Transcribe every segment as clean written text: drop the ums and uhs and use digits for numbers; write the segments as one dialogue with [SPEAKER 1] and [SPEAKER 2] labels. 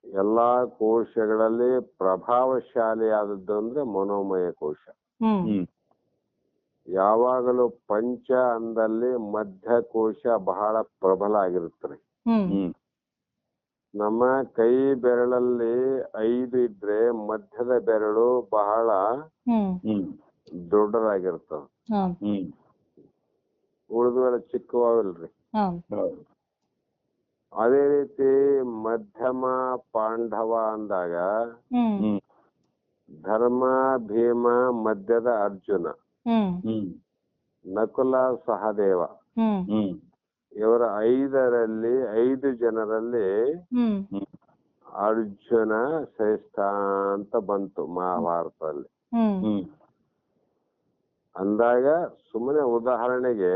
[SPEAKER 1] ಎಲ್ಲಾ ಕೋಶಗಳಲ್ಲಿ ಪ್ರಭಾವಶಾಲಿಯಾದದ್ದು ಅಂದ್ರೆ ಮನೋಮಯ ಕೋಶ. ಯಾವಾಗಲೂ ಪಂಚ ಅಂದಲ್ಲಿ ಮಧ್ಯ ಕೋಶ ಬಹಳ ಪ್ರಬಲ ಆಗಿರುತ್ತದೆ. ನಮ್ಮ ಕೈ ಬೆರಳಲ್ಲಿ 5 ಇದ್ರೆ ಮಧ್ಯದ ಬೆರಳು ಬಹಳ ದೊಡ್ಡದಾಗಿರ್ತದ. ಉಳಿದ್ಮೇಲೆ ಚಿಕ್ಕವಾಗಲ್ರಿ. ಅದೇ ರೀತಿ ಮಧ್ಯಮ ಪಾಂಡವ ಅಂದಾಗ ಧರ್ಮ ಭೀಮ ಮಧ್ಯದ ಅರ್ಜುನ, ನಕುಲ ಸಹದೇವ ಇವರ 5 ಜನರಲ್ಲಿ ಅರ್ಜುನ ಶ್ರೇಷ್ಠ ಅಂತ ಬಂತು ಮಹಾಭಾರತದಲ್ಲಿ. ಅಂದಾಗ ಸುಮ್ಮನೆ ಉದಾಹರಣೆಗೆ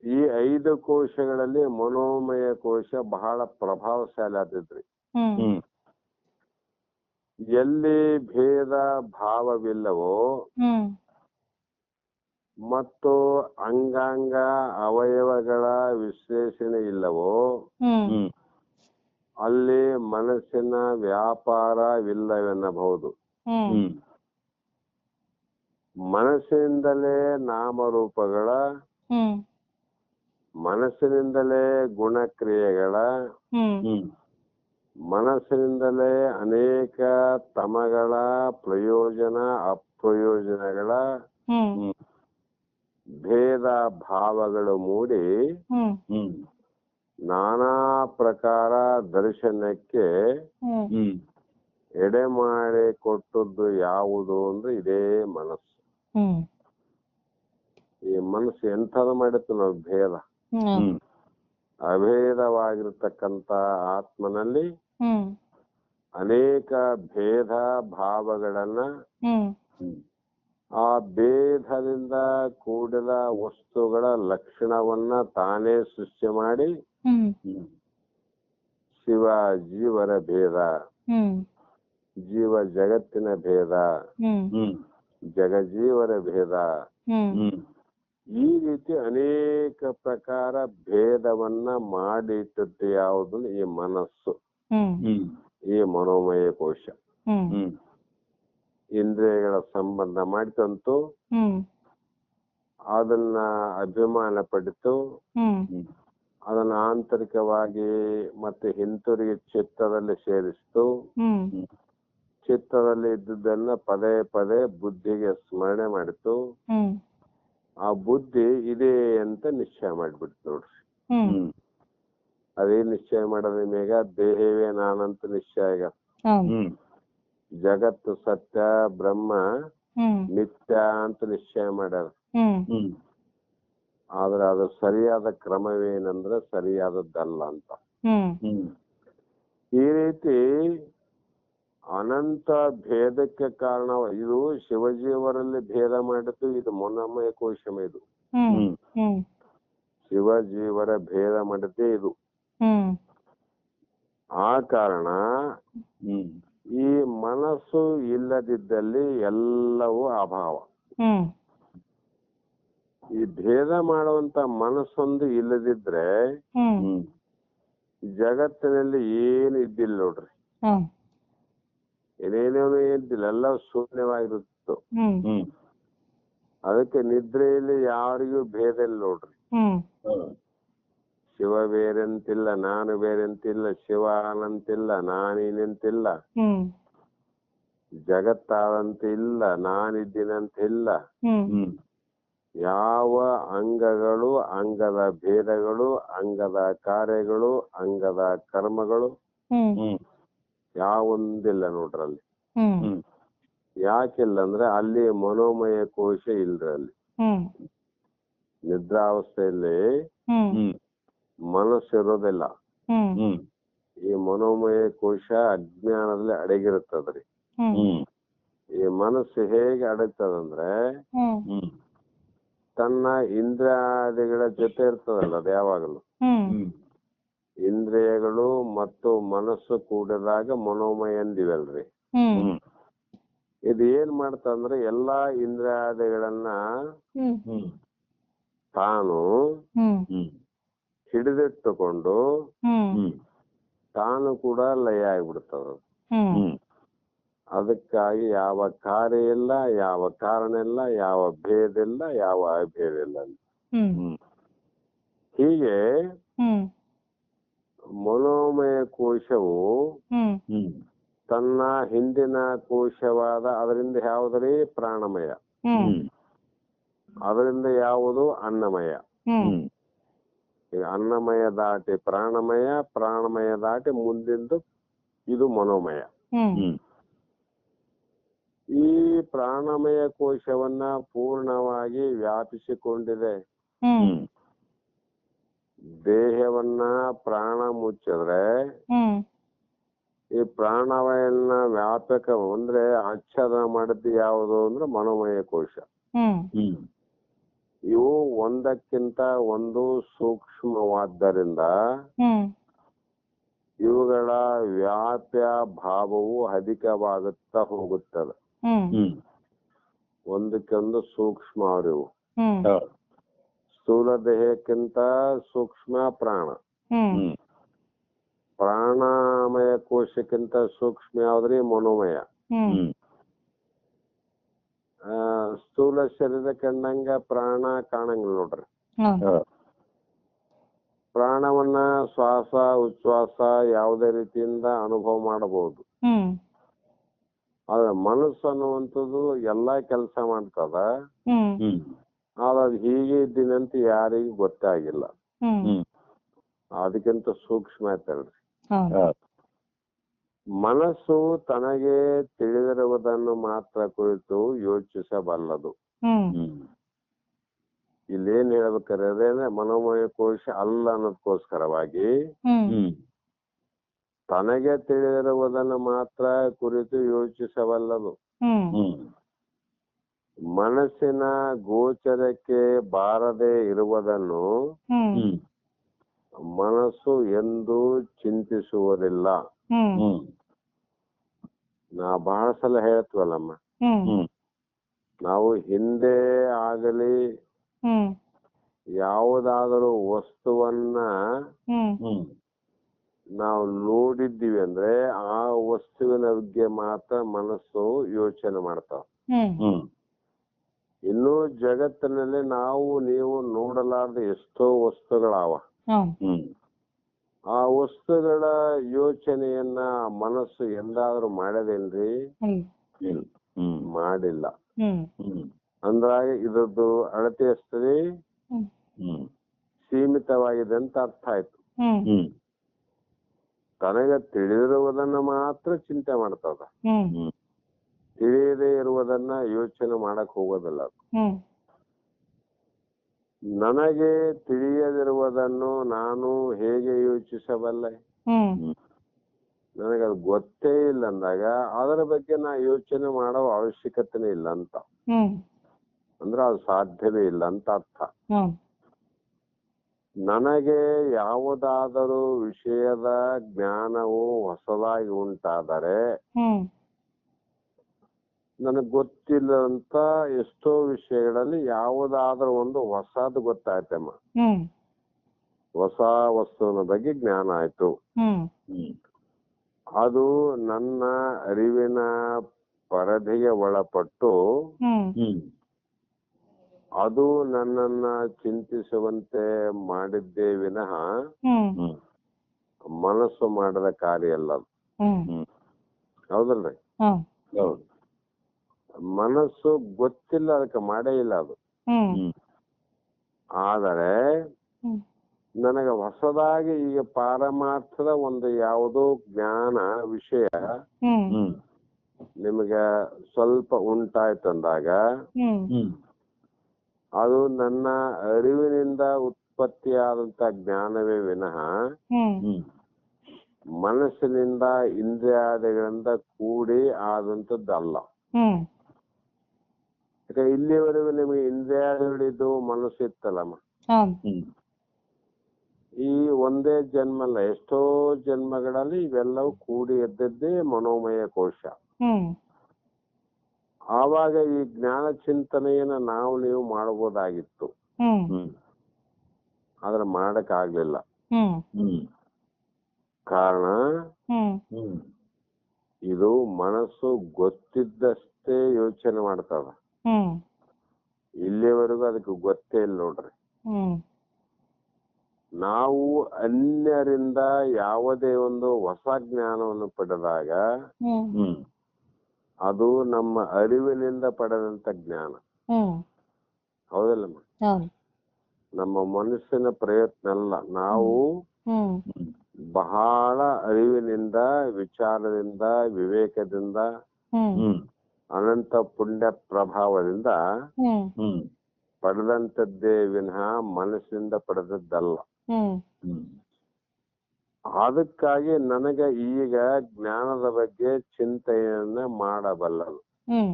[SPEAKER 1] ಈ 5 ಕೋಶಗಳಲ್ಲಿ ಮನೋಮಯ ಕೋಶ ಬಹಳ ಪ್ರಭಾವಶಾಲಿ ಆದಿದ್ರಿ. ಎಲ್ಲಿ ಭೇದ ಭಾವವಿಲ್ಲವೋ ಮತ್ತು ಅಂಗಾಂಗ ಅವಯವಗಳ ವಿಶ್ಲೇಷಣೆ ಇಲ್ಲವೋ ಅಲ್ಲಿ ಮನಸ್ಸಿನ ವ್ಯಾಪಾರವಿಲ್ಲವೆನ್ನಬಹುದು. ಮನಸ್ಸಿನಿಂದಲೇ ನಾಮರೂಪಗಳ, ಮನಸ್ಸಿನಿಂದಲೇ ಗುಣಕ್ರಿಯೆಗಳ, ಮನಸ್ಸಿನಿಂದಲೇ ಅನೇಕ ತಮಗಳ ಪ್ರಯೋಜನ ಅಪ್ರಯೋಜನಗಳ ಭೇದ ಭಾವಗಳು ಮೂಡಿ ನಾನಾ ಪ್ರಕಾರ ದರ್ಶನಕ್ಕೆ ಎಡೆ ಮಾಡಿ ಕೊಟ್ಟದ್ದು ಯಾವುದು ಅಂದ್ರೆ ಇದೇ ಮನಸ್ಸು. ಈ ಮನಸ್ಸು ಎಂಥದ್ದು ಮಾಡಿತ್ತು ನಾವು ಭೇದ. ಅಭೇದವಾಗಿರ್ತಕ್ಕಂತ ಆತ್ಮನಲ್ಲಿ ಅನೇಕ ಭೇದ ಭಾವಗಳನ್ನ, ಆ ಭೇದದಿಂದ ಕೂಡಿದ ವಸ್ತುಗಳ ಲಕ್ಷಣವನ್ನ ತಾನೇ ಸೃಷ್ಟಿ ಮಾಡಿ ಶಿವ ಜೀವರ ಭೇದ, ಜೀವ ಜಗತ್ತಿನ ಭೇದ, ಜಗಜೀವರ ಭೇದ, ಈ ರೀತಿ ಅನೇಕ ಪ್ರಕಾರ ಭೇದವನ್ನ ಮಾಡಿಟ್ಟದ್ದು ಯಾವುದು? ಈ ಮನಸ್ಸು, ಈ ಮನೋಮಯ ಕೋಶ. ಇಂದ್ರಿಯಗಳ ಸಂಬಂಧ ಮಾಡಿತಂತು, ಅದನ್ನ ಅಭಿಮಾನ ಪಡಿತು, ಅದನ್ನ ಆಂತರಿಕವಾಗಿ ಮತ್ತೆ ಹಿಂತಿರುಗಿ ಚಿತ್ತದಲ್ಲಿ ಸೇರಿಸ್ತು, ಚಿತ್ತದಲ್ಲಿ ಇದ್ದುದನ್ನ ಪದೇ ಪದೇ ಬುದ್ಧಿಗೆ ಸ್ಮರಣೆ ಮಾಡಿತು. ಆ ಬುದ್ಧಿ ಇದೆ ಅಂತ ನಿಶ್ಚಯ ಮಾಡ್ಬಿಡ್ತು ನೋಡ್ರಿ. ಅದೇ ನಿಶ್ಚಯ ಮಾಡೋದ್ ನಿಮಗೆ ದೇಹವೇ ನಾನಂತ ನಿಶ್ಚಯ ಆಗ, ಜಗತ್ತು ಸತ್ಯ, ಬ್ರಹ್ಮ ನಿತ್ಯ ಅಂತ ನಿಶ್ಚಯ ಮಾಡ್ಯಾರ. ಆದ್ರೆ ಅದು ಸರಿಯಾದ ಕ್ರಮವೇನಂದ್ರೆ ಸರಿಯಾದದ್ದಲ್ಲ ಅಂತ. ಈ ರೀತಿ ಅನಂತ ಭೇದಕ್ಕೆ ಕಾರಣ ಇದು. ಶಿವಜೀವರಲ್ಲಿ ಭೇದ ಮಾಡಿದ್ದು ಇದು ಮನೋಮಯ ಕೋಶಮ. ಇದು ಶಿವಜೀವರ ಭೇದ ಮಾಡಿದ್ದೇ ಇದು. ಆ ಕಾರಣ ಈ ಮನಸ್ಸು ಇಲ್ಲದಿದ್ದಲ್ಲಿ ಎಲ್ಲವೂ ಅಭಾವ. ಈ ಭೇದ ಮಾಡುವಂತ ಮನಸ್ಸೊಂದು ಇಲ್ಲದಿದ್ರೆ ಜಗತ್ತಿನಲ್ಲಿ ಏನು ಇದ್ದಿಲ್ಲ ನೋಡ್ರಿ. ಏನೇನೇನು ಇದ್ದಿಲ್ಲ, ಎಲ್ಲ ಶೂನ್ಯವಾಗಿರುತ್ತಿತ್ತು. ಅದಕ್ಕೆ ನಿದ್ರೆಯಲ್ಲಿ ಯಾರಿಗೂ ಭೇದ ಇಲ್ಲ ನೋಡ್ರಿ. ಶಿವ ಬೇರೆಂತಿಲ್ಲ, ನಾನು ಬೇರೆಂತಿಲ್ಲ, ಶಿವ ಅನಂತಿಲ್ಲ, ನಾನೀನಂತಿಲ್ಲ, ಜಗತ್ತಾದಂತ ಇಲ್ಲ, ನಾನಿದ್ದೀನಂತ ಇಲ್ಲ. ಯಾವ ಅಂಗಗಳು, ಅಂಗದ ಭೇದಗಳು, ಅಂಗದ ಕಾರ್ಯಗಳು, ಅಂಗದ ಕರ್ಮಗಳು ಯಾವೊಂದಿಲ್ಲ ನೋಡ್ರಲ್ಲಿ. ಯಾಕಿಲ್ಲ ಅಂದ್ರೆ ಅಲ್ಲಿ ಮನೋಮಯ ಕೋಶ ಇಲ್ರಿ. ಅಲ್ಲಿ ನಿದ್ರಾವಸ್ಥೆಯಲ್ಲಿ ಮನಸ್ಸು ಇರೋದಿಲ್ಲ. ಈ ಮನೋಮಯ ಕೋಶ ಅಜ್ಞಾನದಲ್ಲಿ ಅಡಗಿರುತ್ತದ್ರಿ. ಈ ಮನಸ್ಸು ಹೇಗೆ ಅಡಗ್ತದಂದ್ರೆ ತನ್ನ ಇಂದ್ರಿಯಾದಿಗಳ ಜೊತೆ ಇರ್ತದಲ್ಲ ಅದು ಯಾವಾಗಲೂ. ಇಂದ್ರಿಯಗಳು ಮತ್ತು ಮನಸ್ಸು ಕೂಡಿದಾಗ ಮನೋಮಯ ಅಂದಿವಲ್ರಿ. ಇದು ಏನ್ ಮಾಡ್ತಂದ್ರೆ ಎಲ್ಲಾ ಇಂದ್ರಿಯಾದಿಗಳನ್ನ ತಾನು ಹಿಡಿದಿಟ್ಟುಕೊಂಡು ತಾನು ಕೂಡ ಲಯ ಆಗ್ಬಿಡ್ತದ.
[SPEAKER 2] ಹ್ಮ್
[SPEAKER 1] ಅದಕ್ಕಾಗಿ ಯಾವ ಕಾರ್ಯ ಇಲ್ಲ, ಯಾವ ಕಾರಣ ಇಲ್ಲ, ಯಾವ ಭೇದ ಇಲ್ಲ, ಯಾವ ಅಭೇದ ಇಲ್ಲ.
[SPEAKER 2] ಹ್ಮ್
[SPEAKER 1] ಹೀಗೆ
[SPEAKER 2] ಹ್ಮ್
[SPEAKER 1] ಮನೋಮಯ ಕೋಶವು
[SPEAKER 2] ಹ್ಮ್
[SPEAKER 1] ತನ್ನ ಹಿಂದಿನ ಕೋಶವಾದ ಅದರಿಂದ ಯಾವುದರೇ ಪ್ರಾಣಮಯ,
[SPEAKER 2] ಹ್ಮ್
[SPEAKER 1] ಅದರಿಂದ ಯಾವುದು ಅನ್ನಮಯ.
[SPEAKER 2] ಹ್ಮ್
[SPEAKER 1] ಈಗ ಅನ್ನಮಯ ದಾಟಿ ಪ್ರಾಣಮಯ, ಪ್ರಾಣಮಯ ದಾಟಿ ಮುಂದಿಂದು ಇದು ಮನೋಮಯ.
[SPEAKER 2] ಹ್ಮ್
[SPEAKER 1] ಈ ಪ್ರಾಣಮಯ ಕೋಶವನ್ನ ಪೂರ್ಣವಾಗಿ ವ್ಯಾಪಿಸಿಕೊಂಡಿದೆ.
[SPEAKER 2] ಹ್ಮ್
[SPEAKER 1] ದೇಹವನ್ನ ಪ್ರಾಣ ಮುಚ್ಚಿದ್ರೆ
[SPEAKER 2] ಹ್ಮ್
[SPEAKER 1] ಈ ಪ್ರಾಣವಯನ್ನ ವ್ಯಾಪಕ ಅಂದ್ರೆ ಆಚ್ಛಾದನ ಮಾಡಿದ್ದು ಯಾವುದು ಅಂದ್ರೆ ಮನೋಮಯ ಕೋಶ.
[SPEAKER 2] ಹ್ಮ್
[SPEAKER 1] ಇವು ಒಂದಕ್ಕಿಂತ ಒಂದು ಸೂಕ್ಷ್ಮವಾದ್ದರಿಂದ
[SPEAKER 2] ಹ್ಮ್
[SPEAKER 1] ಇವುಗಳ ವ್ಯಾಪ್ಯ ಭಾವವು ಅಧಿಕವಾಗುತ್ತಾ ಹೋಗುತ್ತದೆ.
[SPEAKER 2] ಹ್ಮ್
[SPEAKER 1] ಒಂದಕ್ಕೊಂದು ಸೂಕ್ಷ್ಮ ಅವ್ರಿವು.
[SPEAKER 2] ಹ್ಮ್
[SPEAKER 1] ಸ್ಥೂಲ ದೇಹಕ್ಕಿಂತ ಸೂಕ್ಷ್ಮ ಪ್ರಾಣ,
[SPEAKER 2] ಹ್ಮ್
[SPEAKER 1] ಪ್ರಾಣಮಯ ಕೋಶಕ್ಕಿಂತ ಸೂಕ್ಷ್ಮ ಯಾವ್ದ್ರಿ ಮನೋಮಯ.
[SPEAKER 2] ಹ್ಮ್
[SPEAKER 1] ಸ್ಥೂಲ ಶರೀರ ಕಂಡಂಗ ಪ್ರಾಣ ಕಾಣಂಗಿಲ್ಲ ನೋಡ್ರಿ. ಪ್ರಾಣವನ್ನ ಶ್ವಾಸ ಉಚ್ಛ್ವಾಸ ಯಾವುದೇ ರೀತಿಯಿಂದ ಅನುಭವ ಮಾಡಬಹುದು. ಆದ್ರೆ ಮನಸ್ಸು ಅನ್ನುವಂಥದ್ದು ಎಲ್ಲಾ ಕೆಲಸ ಮಾಡ್ತದ. ಆದ್ರೆ ಅದು ಹೀಗೆ ಇದ್ದೀನಿ ಅಂತ ಯಾರಿಗೂ ಗೊತ್ತಾಗಿಲ್ಲ. ಅದಕ್ಕಿಂತ ಸೂಕ್ಷ್ಮ ಐತಲ್ರಿ. ಮನಸ್ಸು ತನಗೆ ತಿಳಿದಿರುವುದನ್ನು ಮಾತ್ರ ಕುರಿತು ಯೋಚಿಸಬಲ್ಲದು. ಇಲ್ಲೇನ್ ಹೇಳ್ಬೇಕಾದ್ರೆ ಅದೇನೆ ಮನೋಮಯ ಕೋಶ ಅಲ್ಲ ಅನ್ನೋದಕ್ಕೋಸ್ಕರವಾಗಿ ತನಗೆ ತಿಳಿದಿರುವುದನ್ನು ಮಾತ್ರ ಕುರಿತು ಯೋಚಿಸಬಲ್ಲದು. ಮನಸ್ಸಿನ ಗೋಚರಕ್ಕೆ ಬಾರದೆ ಇರುವುದನ್ನು ಮನಸ್ಸು ಎಂದೂ ಚಿಂತಿಸುವುದಿಲ್ಲ. ನಾ ಬಹಳ ಸಲ ಹೇಳ್ತೀವಲ್ಲಮ್ಮ, ನಾವು ಹಿಂದೆ ಆಗಲಿ ಯಾವುದಾದರೂ ವಸ್ತುವನ್ನ ನಾವು ನೋಡಿದ್ದೀವಿ ಅಂದ್ರೆ ಆ ವಸ್ತುವಿನ ಬಗ್ಗೆ ಮಾತ್ರ ಮನಸ್ಸು ಯೋಚನೆ ಮಾಡ್ತಾವ. ಇನ್ನು ಜಗತ್ತಿನಲ್ಲಿ ನಾವು ನೀವು ನೋಡಲಾರ್ದ ಎಷ್ಟೋ ವಸ್ತುಗಳಾವ. ಆ ವಸ್ತುಗಳ ಯೋಚನೆಯನ್ನ ಮನಸ್ಸು ಎಂದಾದ್ರೂ ಮಾಡದೇನ್ರಿ? ಮಾಡಿಲ್ಲ. ಅಂದ್ರಾಗ ಇದ್ರದ್ದು ಅಳತೆ ಎಷ್ಟರಿ? ಸೀಮಿತವಾಗಿದೆ ಅಂತ ಅರ್ಥ ಆಯ್ತು. ತನಗೆ ತಿಳಿದಿರುವುದನ್ನ ಮಾತ್ರ ಚಿಂತೆ ಮಾಡ್ತದ, ತಿಳಿಯದೇ ಇರುವುದನ್ನ ಯೋಚನೆ ಮಾಡಕ್ ಹೋಗೋದಿಲ್ಲ. ನನಗೆ ತಿಳಿಯದಿರುವುದನ್ನು ನಾನು ಹೇಗೆ ಯೋಚಿಸಬಲ್ಲೆ? ನನಗದು ಗೊತ್ತೇ ಇಲ್ಲ ಅಂದಾಗ ಅದರ ಬಗ್ಗೆ ನಾ ಯೋಚನೆ ಮಾಡೋ ಅವಶ್ಯಕತೆನೇ ಇಲ್ಲ ಅಂತ ಅಂದ್ರೆ ಅದು ಸಾಧ್ಯವೇ ಇಲ್ಲ ಅಂತ ಅರ್ಥ. ನನಗೆ ಯಾವುದಾದರೂ ವಿಷಯದ ಜ್ಞಾನವು ಹೊಸದಾಗಿ ಉಂಟಾದರೆ ನನಗ್ ಗೊತ್ತಿಲ್ಲಂತ ಎಷ್ಟೋ ವಿಷಯಗಳಲ್ಲಿ ಯಾವುದಾದ್ರೂ ಒಂದು ಹೊಸದು ಗೊತ್ತಾಯ್ತಮ್ಮ. ಹೊಸ ವಸ್ತುವಿನ ಬಗ್ಗೆ ಜ್ಞಾನ ಆಯ್ತು. ಅದು ನನ್ನ ಅರಿವಿನ ಪರದೆಗೆ ಒಳಪಟ್ಟು ಅದು ನನ್ನನ್ನ ಚಿಂತಿಸುವಂತೆ ಮಾಡಿದ್ದೇ ವಿನಃ ಮನಸ್ಸು ಮಾಡದ ಕಾರ್ಯ ಅಲ್ಲ ಅದು. ಹೌದಲ್ರಿ? ಹೌದು. ಮನಸ್ಸು ಗೊತ್ತಿಲ್ಲ, ಅದಕ್ಕೆ ಮಾಡೇ ಇಲ್ಲ ಅದು. ಆದರೆ ನನಗೆ ಹೊಸದಾಗಿ ಈಗ ಪಾರಮಾರ್ಥದ ಒಂದು ಯಾವುದೋ ಜ್ಞಾನ ವಿಷಯ ನಿಮಗೆ ಸ್ವಲ್ಪ ಉಂಟಾಯ್ತಂದಾಗ ಅದು ನನ್ನ ಅರಿವಿನಿಂದ ಉತ್ಪತ್ತಿಯಾದಂತ ಜ್ಞಾನವೇ ವಿನಃ ಮನಸ್ಸಿನಿಂದ ಇಂದ್ರಿಯಾದಿಗಳಿಂದ ಕೂಡಿ ಆದಂತದ್ದಲ್ಲ. ಯಾಕೆ ಇಲ್ಲಿವರೆಗೂ ನಿಮಗೆ ಇಂದ್ರಿಯಾದಿಗಳಿದ್ದು ಮನಸ್ಸು ಇತ್ತಲ್ಲಮ್ಮ. ಈ ಒಂದೇ ಜನ್ಮ ಅಲ್ಲ, ಎಷ್ಟೋ ಜನ್ಮಗಳಲ್ಲಿ ಇವೆಲ್ಲವೂ ಕೂಡಿ ಎದ್ದದ್ದೇ ಮನೋಮಯ ಕೋಶ. ಆವಾಗ ಈ ಜ್ಞಾನ ಚಿಂತನೆಯನ್ನ ನಾವು ನೀವು ಮಾಡಬಹುದಾಗಿತ್ತು, ಆದ್ರೆ ಮಾಡಕ್ ಆಗ್ಲಿಲ್ಲ. ಕಾರಣ
[SPEAKER 2] ಹ್ಮ್
[SPEAKER 1] ಇದು ಮನಸ್ಸು ಗೊತ್ತಿದ್ದಷ್ಟೇ ಯೋಚನೆ ಮಾಡ್ತದ.
[SPEAKER 2] ಹ್ಮ್
[SPEAKER 1] ಇಲ್ಲಿವರೆಗೂ ಅದಕ್ಕೆ ಗೊತ್ತೇ ಇಲ್ಲ ನೋಡ್ರಿ.
[SPEAKER 2] ಹ್ಮ್
[SPEAKER 1] ನಾವು ಅನ್ಯರಿಂದ ಯಾವುದೇ ಒಂದು ಹೊಸ ಜ್ಞಾನವನ್ನು ಪಡೆದಾಗ
[SPEAKER 2] ಹ್ಮ್
[SPEAKER 1] ಅದು ನಮ್ಮ ಅರಿವಿನಿಂದ ಪಡೆದಂತ ಜ್ಞಾನ.
[SPEAKER 2] ಹ್ಮ್
[SPEAKER 1] ಹೌದಲ್ಲಮ್ಮ?
[SPEAKER 2] ಹೌದು.
[SPEAKER 1] ನಮ್ಮ ಮನಸ್ಸಿನ ಪ್ರಯತ್ನ ಅಲ್ಲ. ನಾವು
[SPEAKER 2] ಹ್ಮ್
[SPEAKER 1] ಬಹಳ ಅರಿವಿನಿಂದ, ವಿಚಾರದಿಂದ, ವಿವೇಕದಿಂದ,
[SPEAKER 2] ಹ್ಮ್
[SPEAKER 1] ಅನಂತ ಪುಣ್ಯ ಪ್ರಭಾವದಿಂದ
[SPEAKER 2] ಹ್ಮ್
[SPEAKER 1] ಪಡೆದಂತದ್ದೇ ವಿನಃ ಮನಸ್ಸಿಂದ ಪಡೆದದ್ದಲ್ಲ.
[SPEAKER 2] ಹ್ಮ್
[SPEAKER 1] ಅದಕ್ಕಾಗಿ ನನಗೆ ಈಗ ಜ್ಞಾನದ ಬಗ್ಗೆ ಚಿಂತೆಯನ್ನ ಮಾಡಬಲ್ಲದು.
[SPEAKER 2] ಹ್ಮ್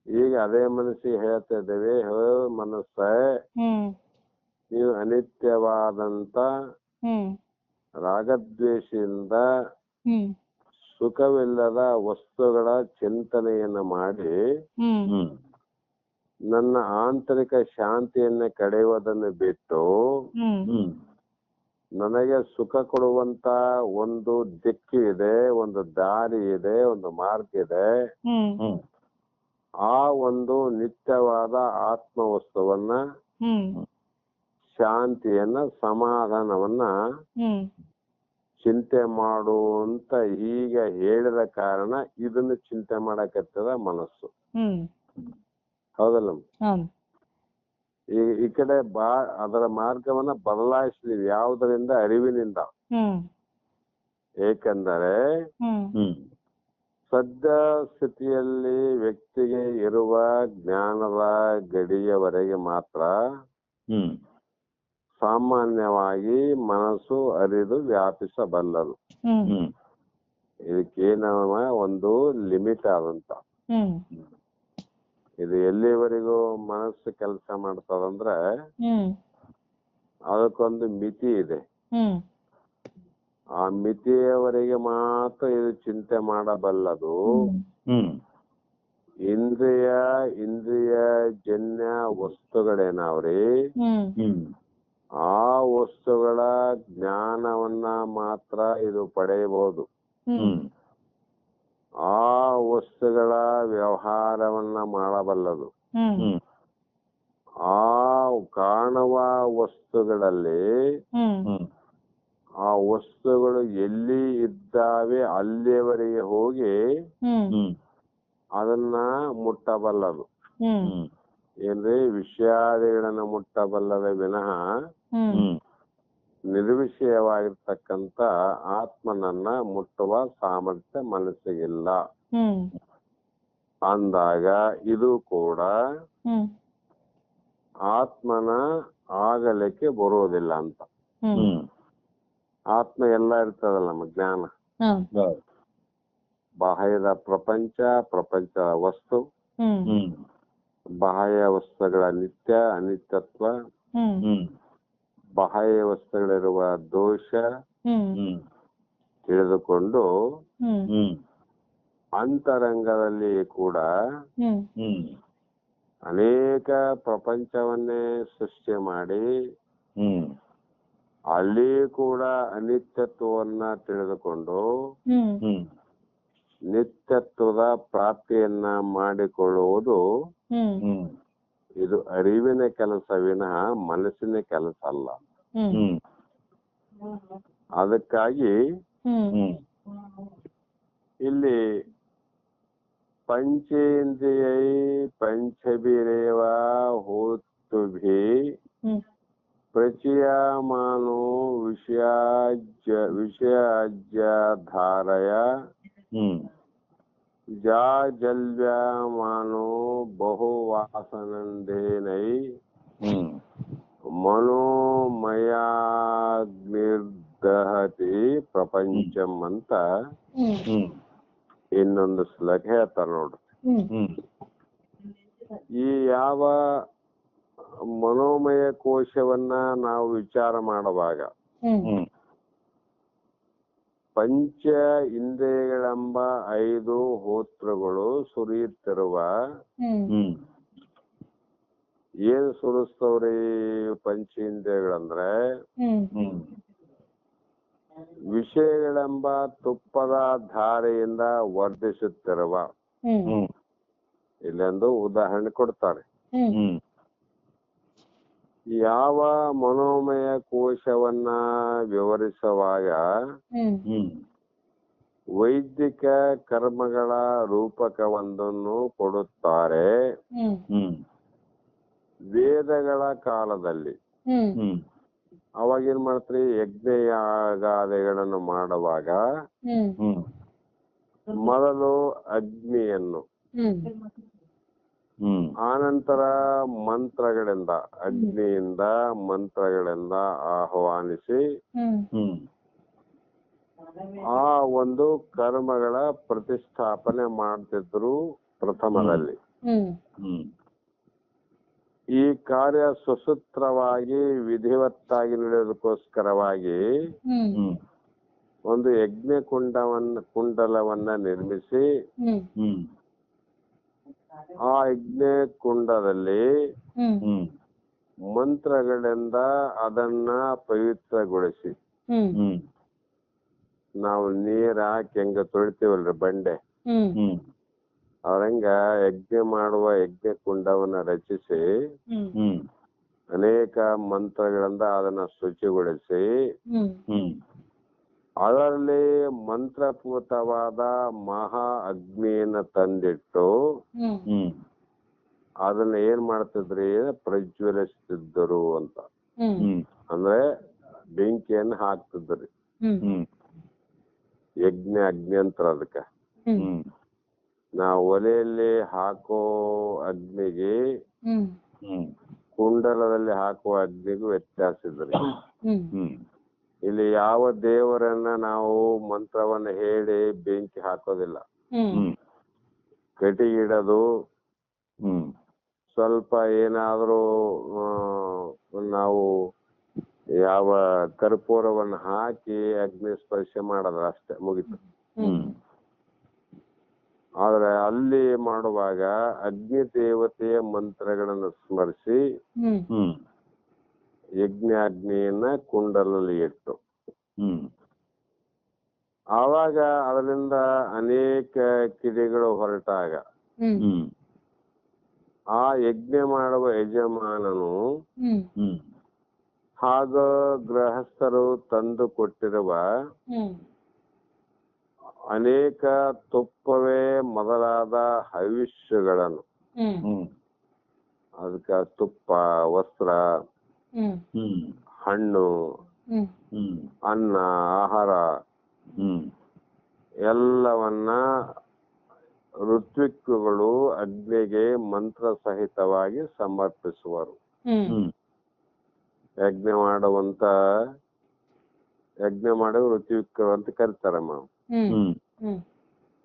[SPEAKER 1] ಈಗ ಅದೇ ಮನಸ್ಸಿಗೆ ಹೇಳ್ತಾ ಇದ್ದೇವೆ, ಹೋ ಮನಸ್ಸೇ,
[SPEAKER 2] ಹ್ಮ್
[SPEAKER 1] ನೀವು ಅನಿತ್ಯವಾದಂತ
[SPEAKER 2] ಹ್ಮ್
[SPEAKER 1] ರಾಗದ್ವೇಷದಿಂದ
[SPEAKER 2] ಹ್ಮ್
[SPEAKER 1] ಸುಖವಿಲ್ಲದ ವಸ್ತುಗಳ ಚಿಂತನೆಯನ್ನ ಮಾಡಿ
[SPEAKER 2] ಹ್ಮ್
[SPEAKER 1] ನನ್ನ ಆಂತರಿಕ ಶಾಂತಿಯನ್ನ ಕಡೆಯುವುದನ್ನು ಬಿಟ್ಟು
[SPEAKER 2] ಹ್ಮ್
[SPEAKER 1] ನನಗೆ ಸುಖ ಕೊಡುವಂತ ಒಂದು ದಿಕ್ಕು ಇದೆ, ಒಂದು ದಾರಿ ಇದೆ, ಒಂದು ಮಾರ್ಗ ಇದೆ.
[SPEAKER 2] ಹ್ಮ್
[SPEAKER 1] ಆ ಒಂದು ನಿತ್ಯವಾದ ಆತ್ಮ ವಸ್ತುವನ್ನ, ಶಾಂತಿಯನ್ನ, ಸಮಾಧಾನವನ್ನ ಚಿಂತೆ ಮಾಡು ಅಂತ ಹೀಗೆ ಹೇಳಿದ ಕಾರಣ ಇದನ್ನು ಚಿಂತೆ ಮಾಡಕತ್ತದ ಮನಸ್ಸು. ಹೌದಲ್ಲ? ಈ ಕಡೆ ಅದರ ಮಾರ್ಗವನ್ನ ಬದಲಾಯಿಸಿದೀವಿ. ಯಾವುದರಿಂದ? ಅರಿವಿನಿಂದ. ಏಕೆಂದರೆ ಸದ್ಯ ಸ್ಥಿತಿಯಲ್ಲಿ ವ್ಯಕ್ತಿಗೆ ಇರುವ ಜ್ಞಾನದ ಗಡಿಯವರೆಗೆ ಮಾತ್ರ ಸಾಮಾನ್ಯವಾಗಿ ಮನಸ್ಸು ಅರಿದು ವ್ಯಾಪಿಸಬಲ್ಲದು. ಇದಕ್ಕೇನ ಒಂದು ಲಿಮಿಟ್ ಆದಂತ. ಇದು ಎಲ್ಲಿವರೆಗೂ ಮನಸ್ಸು ಕೆಲಸ ಮಾಡ್ತದಂದ್ರೆ ಅದಕ್ಕೊಂದು ಮಿತಿ ಇದೆ. ಆ ಮಿತಿಯವರೆಗೆ ಮಾತ್ರ ಇದು ಚಿಂತೆ ಮಾಡಬಲ್ಲದು. ಇಂದ್ರಿಯ ಜನ್ಯ ವಸ್ತುಗಳೇನಾವ್ರಿ, ಆ ವಸ್ತುಗಳ ಜ್ಞಾನವನ್ನ ಮಾತ್ರ ಇದು ಪಡೆಯಬಹುದು. ಆ ವಸ್ತುಗಳ ವ್ಯವಹಾರವನ್ನ ಮಾಡಬಲ್ಲದು. ಆ ಕಾಣುವ ವಸ್ತುಗಳಲ್ಲಿ ಆ ವಸ್ತುಗಳು ಎಲ್ಲಿ ಇದ್ದಾವೆ ಅಲ್ಲಿಯವರೆಗೆ ಹೋಗಿ ಅದನ್ನ ಮುಟ್ಟಬಲ್ಲದು. ಏನ್ರಿ? ವಿಷಯಾದಿಗಳನ್ನ ಮುಟ್ಟಬಲ್ಲದ ವಿನಃ ನಿರ್ವಿಷಯವಾಗಿರ್ತಕ್ಕಂಥ ಆತ್ಮನನ್ನ ಮುಟ್ಟುವ ಸಾಮರ್ಥ್ಯ ಮನಸ್ಸಿಗಿಲ್ಲ. ಅಂದಾಗ ಇದು ಕೂಡ ಆತ್ಮನ ಆಗಲಿಕ್ಕೆ ಬರುವುದಿಲ್ಲ ಅಂತ. ಆತ್ಮ ಎಲ್ಲ ಇರ್ತದಲ್ಲ ನಮ್ಮ ಜ್ಞಾನ. ಬಾಹ್ಯದ ಪ್ರಪಂಚ, ಪ್ರಪಂಚದ ವಸ್ತು, ಬಾಹ್ಯ ವಸ್ತುಗಳ ನಿತ್ಯ ಅನಿತ್ಯತ್ವ, ಬಾಹ್ಯ ವಸ್ತುಗಳಿರುವ ದೋಷ ತಿಳಿದುಕೊಂಡು ಅಂತರಂಗದಲ್ಲಿ ಕೂಡ ಅನೇಕ ಪ್ರಪಂಚವನ್ನೇ ಸೃಷ್ಟಿ ಮಾಡಿ ಅಲ್ಲಿ ಕೂಡ ಅನಿತ್ಯತ್ವವನ್ನ ತಿಳಿದುಕೊಂಡು ನಿತ್ಯತ್ವದ ಪ್ರಾಪ್ತಿಯನ್ನ ಮಾಡಿಕೊಳ್ಳುವುದು ಇದು ಅರಿವಿನ ಕೆಲಸ ವಿನಃ ಮನಸ್ಸಿನ ಕೆಲಸ ಅಲ್ಲ. ಅದಕ್ಕಾಗಿ ಇಲ್ಲಿ ಪಂಚೇಂದ್ರಿಯೈ ಪಂಚಭಿರೇವ ಹೋತುಭಿ ಪ್ರಚೀಯಮಾನೋ ವಿಷಯಾಜ್ಯಧಾರಯ ಜಾಜಲ್ಯಮಾನೋ ಬಹುವಾಸನಂದೇನೈ ಮನೋಮಯಾಗ್ನಿರ್ದಹತಿ ಪ್ರಪಂಚಂ ಅಂತ ಇನ್ನೊಂದು ಶ್ಲೋಕ ಹೇಳ್ತಾರ ನೋಡ್ರಿ. ಈ ಯಾವ ಮನೋಮಯ ಕೋಶವನ್ನ ನಾವು ವಿಚಾರ ಮಾಡುವಾಗ ಪಂಚ ಇಂದ್ರಿಯಗಳೆಂಬ 5 ಹೋತ್ರಗಳು ಸುರಿಯುತ್ತಿರುವ, ಏನ್ ಸುರಿಸ್ತವ್ರಿ ಪಂಚೇಂದ್ರಿಯಗಳಂದ್ರೆ ವಿಷಯಗಳೆಂಬ ತುಪ್ಪದ ಧಾರೆಯಿಂದ ವರ್ಧಿಸುತ್ತಿರುವ,
[SPEAKER 2] ಹ್ಮ್
[SPEAKER 3] ಹ್ಮ್
[SPEAKER 1] ಇಲ್ಲೊಂದು ಉದಾಹರಣೆ ಕೊಡ್ತಾರೆ.
[SPEAKER 3] ಹ್ಮ್
[SPEAKER 1] ಯಾವ ಮನೋಮಯ ಕೋಶವನ್ನ ವಿವರಿಸುವಾಗ
[SPEAKER 2] ಹ್ಮ್
[SPEAKER 3] ಹ್ಮ್
[SPEAKER 1] ವೈದಿಕ ಕರ್ಮಗಳ ರೂಪಕವೊಂದನ್ನು ಕೊಡುತ್ತಾರೆ.
[SPEAKER 2] ಹ್ಮ್
[SPEAKER 3] ಹ್ಮ್
[SPEAKER 1] ವೇದಗಳ ಕಾಲದಲ್ಲಿ
[SPEAKER 2] ಹ್ಮ್
[SPEAKER 3] ಹ್ಮ್
[SPEAKER 1] ಅವಾಗೇನ್ ಮಾಡ್ತಾರೆ, ಯಜ್ಞಯಾಗಾದಿಗಳನ್ನು ಮಾಡುವಾಗ
[SPEAKER 2] ಹ್ಮ್
[SPEAKER 3] ಹ್ಮ್
[SPEAKER 1] ಮೊದಲು ಅಗ್ನಿಯನ್ನು,
[SPEAKER 2] ಹ್ಮ್
[SPEAKER 3] ಹ್ಮ್
[SPEAKER 1] ಆನಂತರ ಮಂತ್ರಗಳಿಂದ, ಅಗ್ನಿಯಿಂದ ಮಂತ್ರಗಳಿಂದ ಆಹ್ವಾನಿಸಿ
[SPEAKER 2] ಹ್ಮ್
[SPEAKER 3] ಹ್ಮ್
[SPEAKER 1] ಆ ಒಂದು ಕರ್ಮಗಳ ಪ್ರತಿಷ್ಠಾಪನೆ ಮಾಡ್ತಿದ್ರು ಪ್ರಥಮದಲ್ಲಿ.
[SPEAKER 2] ಹ್ಮ್
[SPEAKER 3] ಹ್ಮ್
[SPEAKER 1] ಈ ಕಾರ್ಯ ಸುಸೂತ್ರವಾಗಿ ವಿಧಿವತ್ತಾಗಿ ನಡೆಯೋದಕ್ಕೋಸ್ಕರವಾಗಿ
[SPEAKER 2] ಹ್ಮ್
[SPEAKER 3] ಹ್ಮ್
[SPEAKER 1] ಒಂದು ಯಜ್ಞ ಕುಂಡಲವನ್ನ ನಿರ್ಮಿಸಿ
[SPEAKER 2] ಹ್ಮ್
[SPEAKER 3] ಹ್ಮ್
[SPEAKER 1] ಆ ಯಜ್ಞ ಕುಂಡದಲ್ಲಿ
[SPEAKER 2] ಹ್ಮ್
[SPEAKER 3] ಹ್ಮ್
[SPEAKER 1] ಮಂತ್ರಗಳಿಂದ ಅದನ್ನ ಪವಿತ್ರಗೊಳಿಸಿ,
[SPEAKER 2] ಹ್ಮ್
[SPEAKER 3] ಹ್ಮ್
[SPEAKER 1] ನಾವು ನೀರ್ ಹಾಕಿ ಹೆಂಗ ತೊಳಿತೀವಲ್ರಿ ಬಂಡೆ,
[SPEAKER 2] ಹ್ಮ್
[SPEAKER 3] ಹ್ಮ್
[SPEAKER 1] ಅವ್ರಂಗ ಯಜ್ಞ ಮಾಡುವ ಯಜ್ಞ ಕುಂಡವನ್ನ ರಚಿಸಿ
[SPEAKER 2] ಹ್ಮ್
[SPEAKER 3] ಹ್ಮ್
[SPEAKER 1] ಅನೇಕ ಮಂತ್ರಗಳಿಂದ ಅದನ್ನ ಶುಚಿಗೊಳಿಸಿ
[SPEAKER 2] ಹ್ಮ್
[SPEAKER 3] ಹ್ಮ್
[SPEAKER 1] ಅದರಲ್ಲಿ ಮಂತ್ರಪೂತವಾದ ಮಹಾ ಅಗ್ನಿಯನ್ನ ತಂದಿಟ್ಟು
[SPEAKER 2] ಹ್ಮ್
[SPEAKER 3] ಹ್ಮ್
[SPEAKER 1] ಅದನ್ನ ಏನ್ ಮಾಡ್ತಿದ್ರಿ, ಪ್ರಜ್ವಲಿಸ್ತಿದ್ದರು ಅಂತ.
[SPEAKER 2] ಹ್ಮ್
[SPEAKER 3] ಹ್ಮ್
[SPEAKER 1] ಅಂದ್ರೆ ಬೆಂಕಿಯನ್ನು ಹಾಕ್ತಿದ್ರಿ.
[SPEAKER 2] ಹ್ಮ್
[SPEAKER 3] ಹ್ಮ್
[SPEAKER 1] ಯಜ್ಞ ಅಗ್ನಿ ಅಂತಾರ ಅದಕ್ಕ.
[SPEAKER 2] ಹ್ಮ್
[SPEAKER 3] ಹ್ಮ್
[SPEAKER 1] ನಾವು ಒಲೆಯಲ್ಲಿ ಹಾಕೋ ಅಗ್ನಿಗೆ
[SPEAKER 2] ಹ್ಮ್
[SPEAKER 3] ಹ್ಮ್
[SPEAKER 1] ಕುಂಡಲದಲ್ಲಿ ಹಾಕುವ ಅಗ್ನಿಗೂ ವ್ಯತ್ಯಾಸ ಇದ್ರಿ.
[SPEAKER 2] ಹ್ಮ್
[SPEAKER 3] ಹ್ಮ್
[SPEAKER 1] ಇಲ್ಲಿ ಯಾವ ದೇವರನ್ನ ನಾವು ಮಂತ್ರವನ್ನ ಹೇಳಿ ಬೆಂಕಿ ಹಾಕೋದಿಲ್ಲ.
[SPEAKER 2] ಹ್ಮ್
[SPEAKER 3] ಹ್ಮ್
[SPEAKER 1] ಕಟ್ಟಿಗೆ ಇಡೋದು,
[SPEAKER 3] ಹ್ಮ್
[SPEAKER 1] ಸ್ವಲ್ಪ ಏನಾದ್ರೂ ನಾವು ಯಾವ ಕರ್ಪೂರವನ್ನು ಹಾಕಿ ಅಗ್ನಿ ಸ್ಪರ್ಶ ಮಾಡೋದು ಅಷ್ಟೇ, ಮುಗಿತು.
[SPEAKER 3] ಹ್ಮ್
[SPEAKER 1] ಆದ್ರೆ ಅಲ್ಲಿ ಮಾಡುವಾಗ ಅಗ್ನಿ ದೇವತೆಯ ಮಂತ್ರಗಳನ್ನು ಸ್ಮರಿಸಿ
[SPEAKER 2] ಹ್ಮ್
[SPEAKER 3] ಹ್ಮ್
[SPEAKER 1] ಯಜ್ಞಾಗ್ನಿಯನ್ನ ಕುಂಡಲಲ್ಲಿ ಇಟ್ಟು
[SPEAKER 3] ಹ್ಮ್
[SPEAKER 1] ಆವಾಗ ಅದರಿಂದ ಅನೇಕ ಕಿಡಿಗಳು ಹೊರಟಾಗ
[SPEAKER 2] ಹ್ಮ್
[SPEAKER 3] ಹ್ಮ್
[SPEAKER 1] ಆ ಯಜ್ಞ ಮಾಡುವ ಯಜಮಾನನು
[SPEAKER 2] ಹ್ಮ್
[SPEAKER 3] ಹ್ಮ್
[SPEAKER 1] ಹಾಗೂ ಗೃಹಸ್ಥರು ತಂದು ಕೊಟ್ಟಿರುವ
[SPEAKER 2] ಹ್ಮ್
[SPEAKER 1] ಅನೇಕ ತುಪ್ಪವೇ ಮೊದಲಾದ ಹವಿಷ್ಯಗಳನ್ನು,
[SPEAKER 2] ಹ್ಮ್
[SPEAKER 3] ಹ್ಮ್
[SPEAKER 1] ಅದಕ್ಕೆ ತುಪ್ಪ, ವಸ್ತ್ರ,
[SPEAKER 2] ಹ್ಮ್
[SPEAKER 3] ಹ್ಮ್
[SPEAKER 1] ಹಣ್ಣು,
[SPEAKER 2] ಹ್ಮ್
[SPEAKER 3] ಹ್ಮ್
[SPEAKER 1] ಅನ್ನ, ಆಹಾರ
[SPEAKER 3] ಹ್ಮ್
[SPEAKER 1] ಎಲ್ಲವನ್ನ ಋತ್ವಿಕ್ಕುಗಳು ಅಗ್ನಿಗೆ ಮಂತ್ರ ಸಹಿತವಾಗಿ ಸಮರ್ಪಿಸುವರು.
[SPEAKER 2] ಹ್ಮ್
[SPEAKER 3] ಹ್ಮ್
[SPEAKER 1] ಯಜ್ಞ ಮಾಡುವ ಋತ್ವಿಕ್ಕರು ಅಂತ ಕರಿತಾರಮ್ಮ.
[SPEAKER 2] ಹ್ಮ್
[SPEAKER 3] ಹ್ಮ್
[SPEAKER 2] ಹ್ಮ್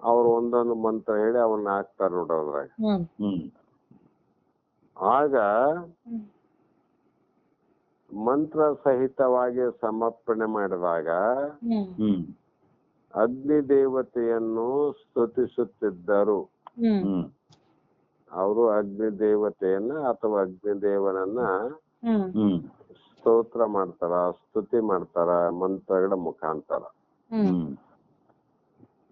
[SPEAKER 1] ಅವ್ರು ಒಂದೊಂದು ಮಂತ್ರ ಹೇಳಿ ಅವನ್ನ ಹಾಕ್ತಾರ ನೋಡೋದ್ರಾಗ.
[SPEAKER 2] ಹ್ಮ್
[SPEAKER 3] ಹ್ಮ್
[SPEAKER 1] ಆಗ
[SPEAKER 2] ಹ್ಮ್
[SPEAKER 1] ಮಂತ್ರ ಸಹಿತವಾಗಿ ಸಮರ್ಪಣೆ ಮಾಡಿದಾಗ
[SPEAKER 2] ಹ್ಮ್
[SPEAKER 3] ಹ್ಮ್
[SPEAKER 1] ಅಗ್ನಿ ದೇವತೆಯನ್ನು ಸ್ತುತಿಸುತ್ತಿದ್ದರು.
[SPEAKER 2] ಹ್ಮ್
[SPEAKER 3] ಹ್ಮ್
[SPEAKER 1] ಅವರು ಅಗ್ನಿ ದೇವತೆಯನ್ನ ಅಥವಾ ಅಗ್ನಿದೇವನನ್ನ
[SPEAKER 2] ಹ್ಮ್
[SPEAKER 3] ಹ್ಮ್
[SPEAKER 1] ಸ್ತೋತ್ರ ಮಾಡ್ತಾರ, ಸ್ತುತಿ ಮಾಡ್ತಾರ ಮಂತ್ರಗಳ ಮುಖಾಂತರ.
[SPEAKER 2] ಹ್ಮ್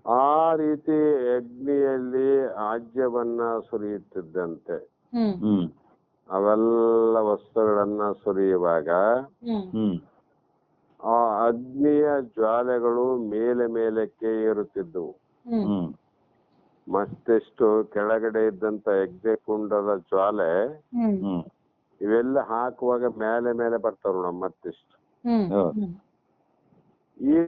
[SPEAKER 1] ಆ ರೀತಿ ಅಗ್ನಿಯಲ್ಲಿ ಆಜ್ಯವನ್ನ ಸುರಿಯುತ್ತಿದ್ದಂತೆ
[SPEAKER 2] ಹ್ಮ್
[SPEAKER 3] ಹ್ಮ್
[SPEAKER 1] ಅವೆಲ್ಲ ವಸ್ತುಗಳನ್ನ ಸುರಿಯುವಾಗ
[SPEAKER 2] ಹ್ಮ್
[SPEAKER 3] ಹ್ಮ್
[SPEAKER 1] ಆ ಅಗ್ನಿಯ ಜ್ವಾಲೆಗಳು ಮೇಲಕ್ಕೆ ಏರುತ್ತಿದ್ದವು.
[SPEAKER 2] ಹ್ಮ್
[SPEAKER 3] ಹ್ಮ್
[SPEAKER 1] ಮತ್ತಿಷ್ಟು ಕೆಳಗಡೆ ಇದ್ದಂತ ಯಜ್ಞ ಕುಂಡದ ಜ್ವಾಲೆ
[SPEAKER 2] ಹ್ಮ್
[SPEAKER 3] ಹ್ಮ್
[SPEAKER 1] ಇವೆಲ್ಲ ಹಾಕುವಾಗ ಮೇಲೆ ಬರ್ತಾವ ನೋಡ ಮತ್ತಿಷ್ಟು.
[SPEAKER 2] ಹ್ಮ್
[SPEAKER 3] ಹೌದು.
[SPEAKER 2] ಹ್ಮ್
[SPEAKER 1] ಈ